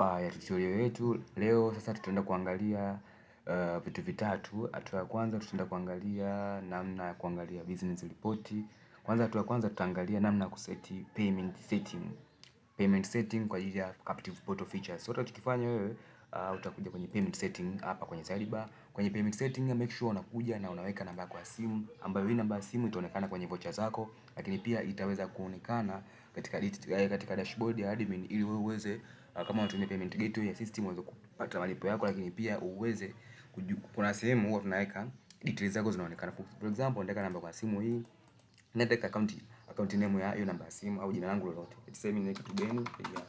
Ya tutorial yetu leo sasa tutaenda kuangalia vitu vitatu. Hatua ya kwanza tutaenda kuangalia namna ya kuangalia business report. Kwanza hatua ya kwanza tutaangalia namna ya kuseti payment setting. Payment setting kwa ajili ya Captive Portal features. Sote tukifanya wewe utakuja kwenye payment setting hapa kwenye sidebar. Kwenye payment setting make sure unakuja na unaweka namba yako ya simu ambayo hii namba ya simu itaonekana kwenye voucher zako, lakini pia itaweza kuonekana katika dashboard ya admin ili wewe uweze kama unatumia payment gateway ya system uweze kupata malipo yako, lakini pia uweze kuna sehemu huwa tunaweka details zako zinaonekana. For example, nataka namba kwa simu hii, nataka account name ya hiyo namba ya simu au jina langu lolote. Let's say mimi ni kitu gani yeah.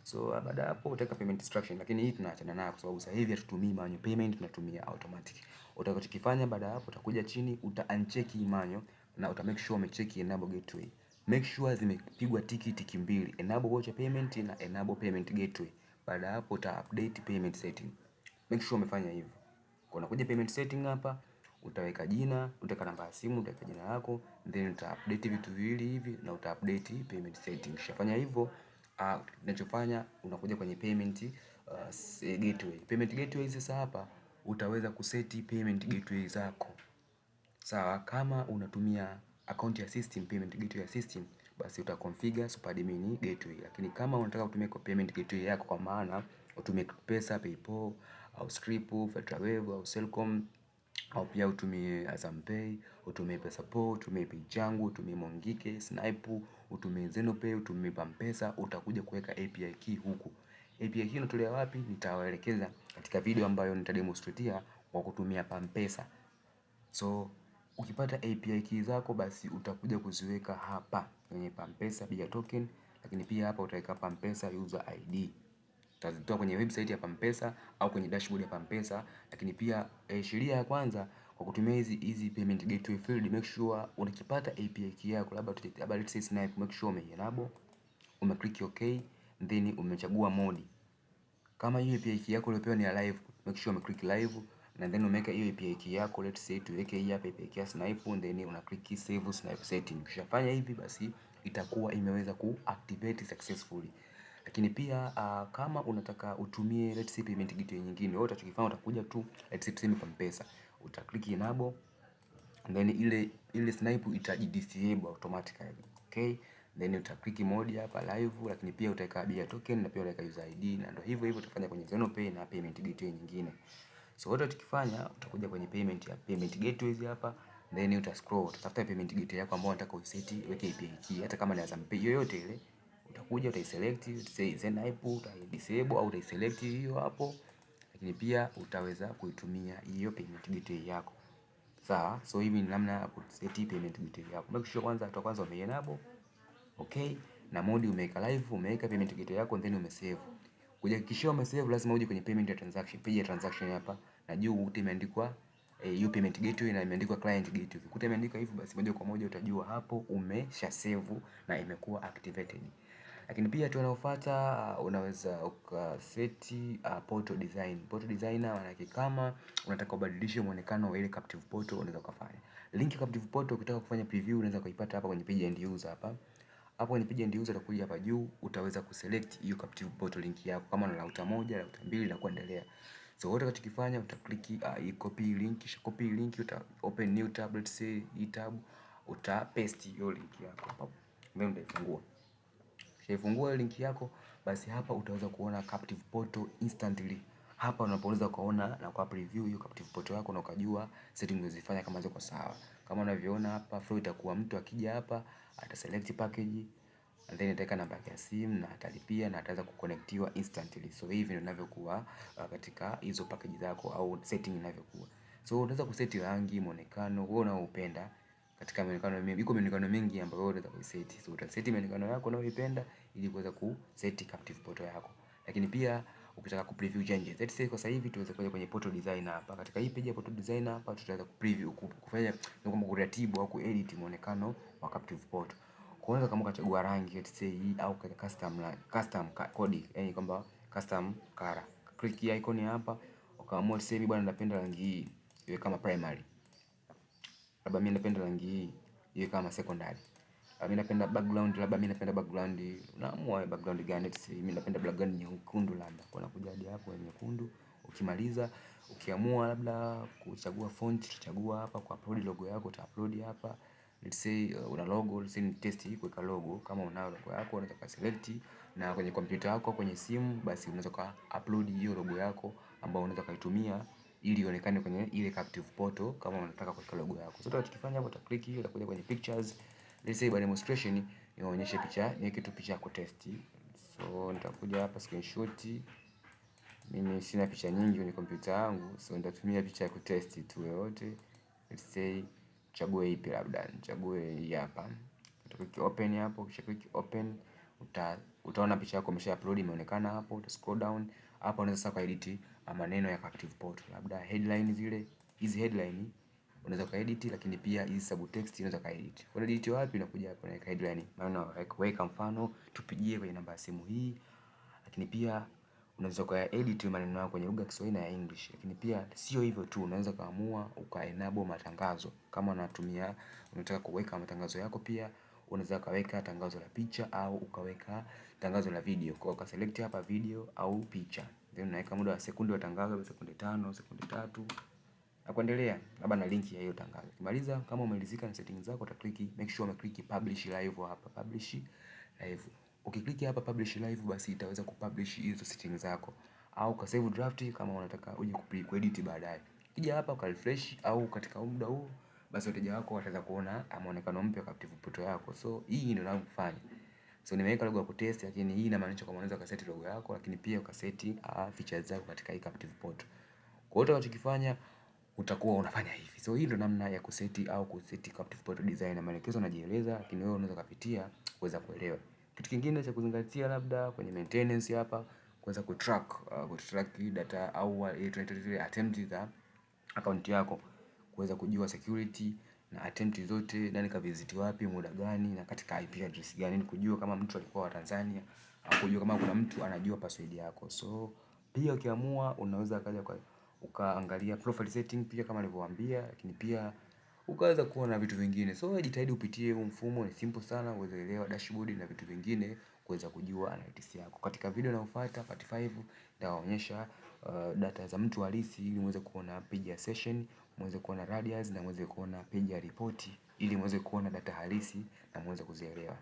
So baada hapo utaweka payment instruction, lakini hii tunaachana nayo kwa sababu sasa hivi hatutumii manual payment, tunatumia automatic. Utakachokifanya baada hapo utakuja chini uta uncheck manual na uta make sure umecheck enable gateway. Make sure zimepigwa tiki mbili, enable voucher payment na enable payment gateway. Baada hapo uta update payment setting. Make sure umefanya hivyo. Kwa unakuja payment setting hapa, utaweka jina, utaweka namba ya simu, utaweka jina lako, then uta update vitu viwili hivi na uta update payment setting. Ukishafanya hivyo, unachofanya unakuja kwenye payment gateway. Payment gateway sasa hapa utaweza kuseti payment gateway zako. Sawa, kama unatumia account ya system, payment gateway ya system, basi uta configure SuperAdmin gateway. Lakini kama unataka kutumia kwa payment gateway yako, kwa maana utumie Pesa, PayPal au Scrip, Fetrawave au Selcom, au pia utumie Azam Pay, utumie Pesapal, utumie Paychangu, utumie Mongike, Snipe, utumie Zenopay, utumie Pampesa, utakuja kuweka API key huku. API key unatolea wapi? Nitawaelekeza katika video ambayo nitademonstratea kwa kutumia Pampesa. So ukipata API key zako basi utakuja kuziweka hapa kwenye Pampesa Bia token, lakini pia hapa utaweka Pampesa user ID. Utazitoa kwenye website ya Pampesa au kwenye dashboard ya Pampesa, lakini pia sheria ya kwanza kwa kutumia hizi payment gateway field, make sure unakipata API key yako labda let's say Snipe, make sure ume-enable, ume-click OK, then umechagua mode. Kama hiyo API key yako uliyopewa ni ya live, make sure ume-click live na then umeweka hiyo API key yako, let's say tuweke hii hapa API key ya Snipe, then una click save Snipe setting. Ukishafanya hivi basi itakuwa imeweza kuactivate successfully. Lakini pia kama unataka utumie let's say payment gateway nyingine, wewe utachokifanya utakuja tu let's say tuseme Pampesa, uta click enable and then ile Snipe itajidisable automatically. Okay, then uta click mode hapa live, lakini pia utaweka Bia token na pia utaweka user ID, na ndio hivyo hivyo utafanya kwenye Zenopay na payment gateway nyingine. So wote tukifanya utakuja kwenye payment gateways hapa, then uta scroll utatafuta payment gateway yako ambayo unataka uiseti, weke API key hata kama ni Azam Pay yoyote ile. Utakuja utaiselect, say Zenaipu, utadisable au utaiselect hiyo hapo, lakini pia utaweza kuitumia hiyo payment gateway yako. Sawa, so hivi ni namna ya kuseti payment gateway yako. Make sure kwanza ume-enable, okay, na mode umeweka live, umeweka payment gateway yako then umesave. Kujihakikishia umesave lazima uje kwenye payment ya transaction, page ya transaction hapa, na juu ukute imeandikwa hiyo payment gateway na imeandikwa client gateway. Ukute imeandikwa hivyo basi moja kwa moja utajua hapo umesha save na imekuwa activated. Lakini pia tunaofuata unaweza ukaseti portal design. Portal designer maana yake kama unataka kubadilisha muonekano wa ile Captive Portal unaweza kufanya. Link ya Captive Portal ukitaka kufanya preview unaweza kuipata hapa kwenye page and user hapa. Hapo kwenye page and user utakuja hapa juu utaweza kuselect hiyo Captive Portal link yako kama una router moja, router mbili na kuendelea. So wote utakachokifanya utaklik hii copy link, kisha copy link uta open new tab, let's say hii tab, uta paste hiyo link yako hapo. Then utaifungua. Ukifungua link yako basi hapa utaweza kuona Captive Portal instantly. Hapa unapoweza kuona na kwa preview hiyo Captive Portal yako na ukajua settings unazifanya kama ziko sawa. Kama unavyoona hapa flow itakuwa mtu akija hapa ata select package and then ataweka namba yake ya simu na atalipia na ataweza kuconnectiwa instantly. So hivi ndio inavyokuwa katika hizo package zako au setting inavyokuwa. So unaweza kuseti rangi, muonekano wewe unaoupenda. Katika muonekano mingi, iko muonekano mingi ambayo unaweza kuiseti. So utaseti muonekano yako unayoipenda ili kuweza kuseti Captive Portal yako. Lakini pia ukitaka ku preview changes, let's say kwa sasa hivi tuweze kuja kwenye portal designer hapa. Katika hii page ya portal designer hapa tutaweza ku preview, kufanya kama kuratibu au ku edit muonekano wa Captive Portal. Kwanza kama ukachagua rangi let's say hii au custom code, yani kwamba custom color. Click hii icon hapa, ukaamua tuseme bwana napenda rangi hii iwe kama primary. Labda mimi napenda rangi hii iwe kama secondary. Mimi napenda background, labda mimi napenda background, unaamua background gani. Let's say mimi napenda background nyekundu, labda kwa nakuja hadi hapo nyekundu. Ukimaliza, ukiamua labda kuchagua font, utachagua hapa. Kwa upload logo yako uta-upload hapa. Let's say una logo, let's say ni test kuweka logo. Kama unayo logo yako unaweza ka select, na kwenye kompyuta yako, kwenye simu, basi unaweza ka upload hiyo logo yako ambayo unaweza kaitumia ili ionekane kwenye ile captive photo kama unataka kuweka logo yako. So tukifanya hapo, uta click hiyo, utakuja kwenye pictures. Let's say by demonstration nionyeshe picha, niweke tu picha ya kutest. So nitakuja hapa screenshot. Mimi sina picha nyingi kwenye kompyuta yangu, so nitatumia picha ya kutest tu yoyote. Let's say chague ipi, labda nichague hii hapa. Click open hapo, kisha click open, utaona picha yako imesha upload, imeonekana hapo. Uta scroll down hapo, unaweza sasa edit maneno ya captive photo, labda headline zile. Hizi headline unaweza ka edit, lakini pia hizi subtext unaweza ka edit. Una edit wapi? Unakuja hapo na headline, maana weka mfano tupigie kwenye namba ya simu hii. Lakini pia unaweza ka edit maneno yako kwenye lugha ya Kiswahili na ya English. Lakini pia sio hivyo tu, unaweza kaamua uka enable matangazo. Kama unatumia, unataka kuweka matangazo yako, pia unaweza kaweka tangazo la picha au ukaweka tangazo la video. Kwa uka select hapa video au picha, then unaweka muda wa sekunde wa tangazo, sekunde 5, sekunde 3 na kuendelea, labda na link ya hiyo tangazo. Ukimaliza, kama umeridhika na settings zako, uta click, make sure ume click publish live hapa, publish live. Ukiklik hapa publish live, basi itaweza kupublish hizo settings zako, au ka save draft kama unataka uje kuedit baadaye. Kija hapa uka refresh, au katika muda huu, basi wateja wako wataweza kuona muonekano mpya captive photo yako. So hii ndio ninayofanya. So nimeweka logo ya kutest, lakini hii inamaanisha kwamba unaweza ukaseti logo yako, lakini pia ukaseti features zako katika hii captive photo. Kwa hiyo utakachokifanya, utakuwa unafanya hivi. So hii ndio namna ya kuseti au kuseti captive photo design, na maelekezo najieleza, lakini wewe unaweza kupitia kuweza kuelewa. Kitu kingine cha kuzingatia, labda kwenye maintenance hapa, kuweza kutrack data au zile attempt za account yako, kuweza kujua security na attempt zote, nani ka visit wapi, muda gani, na katika IP address gani, ni kujua kama mtu alikuwa wa Tanzania au kujua kama kuna mtu anajua password yako. So pia ukiamua unaweza kaja kwa ukaangalia profile setting pia kama nilivyowaambia, lakini pia ukaweza kuona vitu vingine. So jitahidi upitie huu mfumo, ni simple sana, uweze kuelewa dashboard na vitu vingine, kuweza kujua analytics yako. Katika video inayofuata part 5 nitawaonyesha data za mtu halisi, ili muweze kuona page ya session, muweze kuona radius, na muweze kuona page ya report, ili muweze kuona data halisi na muweze kuzielewa.